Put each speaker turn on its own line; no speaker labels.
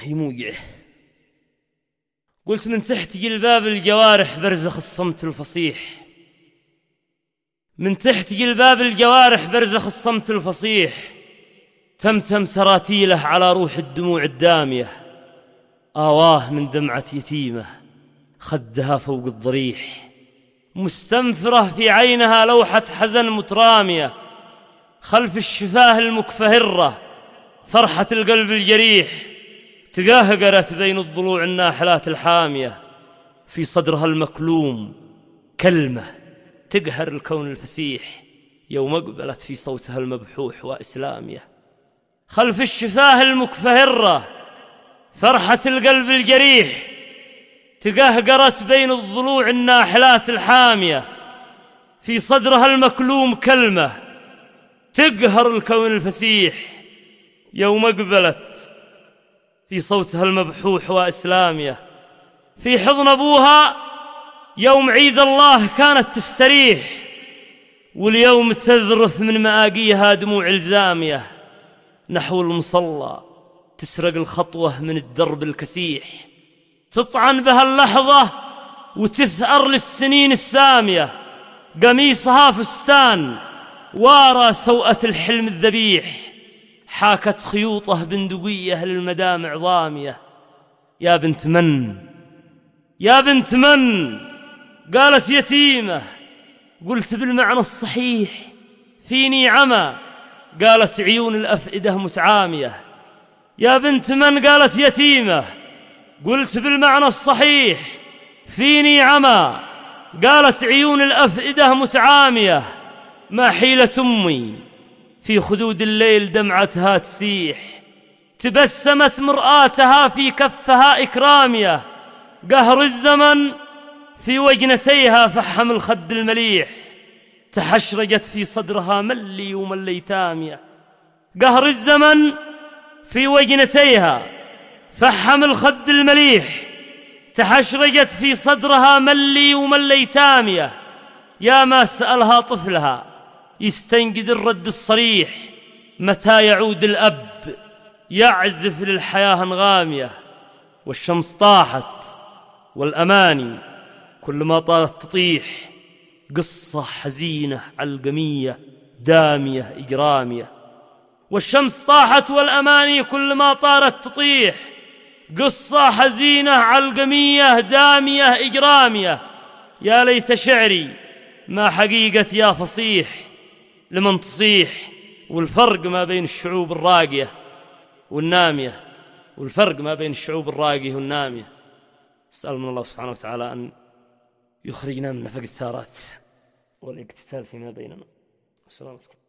هي موقعه. قلت من تحت جلباب الجوارح برزخ الصمت الفصيح، من تحت جلباب الجوارح برزخ الصمت الفصيح، تمتم تراتيله على روح الدموع الدامية، آواه من دمعة يتيمة خدها فوق الضريح، مستنفرة في عينها لوحة حزن مترامية، خلف الشفاه المكفهرة فرحة القلب الجريح، تقاهقرت بين الضلوع الناحلات الحامية، في صدرها المكلوم كلمة تقهر الكون الفسيح، يوم أقبلت في صوتها المبحوح وإسلامية. خلف الشفاه المكفهرة فرحة القلب الجريح، تقهقرت بين الضلوع الناحلات الحامية، في صدرها المكلوم كلمة تقهر الكون الفسيح، يوم أقبلت في صوتها المبحوح وإسلامية. في حضن أبوها يوم عيد الله كانت تستريح، واليوم تذرف من مآقيها دموع الزامية، نحو المصلى تسرق الخطوة من الدرب الكسيح، تطعن بها اللحظة وتثأر للسنين السامية، قميصها فستان وارى سوءة الحلم الذبيح، حاكت خيوطه بندقية للمدامع ضامية. يا بنت من، يا بنت من، قالت يتيمة، قلت بالمعنى الصحيح فيني عمى، قالت عيون الأفئدة متعامية. يا بنت من، قالت يتيمة، قلت بالمعنى الصحيح فيني عمى، قالت عيون الأفئدة متعامية. ما حيلة أمي في خدود الليل دمعتها تسيح، تبسمت مرآتها في كفها إكرامية، قهر الزمن في وجنتيها فحم الخد المليح، تحشرجت في صدرها ملي وملي تامية. قهر الزمن في وجنتيها فحم الخد المليح، تحشرجت في صدرها ملي وملي تامية. يا ما سألها طفلها يستنقد الرد الصريح، متى يعود الأب يعزف للحياة أنغامية. والشمس طاحت والأماني كل ما طالت تطيح، قصة حزينة علقمية دامية إجرامية. والشمس طاحت والأماني كل ما طالت تطيح، قصة حزينة علقمية دامية إجرامية. يا ليت شعري ما حقيقة يا فصيح لمن تصيح، والفرق ما بين الشعوب الراقية والنامية، والفرق ما بين الشعوب الراقية والنامية. أسأل من الله سبحانه وتعالى أن يخرجنا من نفق الثارات والاقتتال فيما بيننا. السلام عليكم.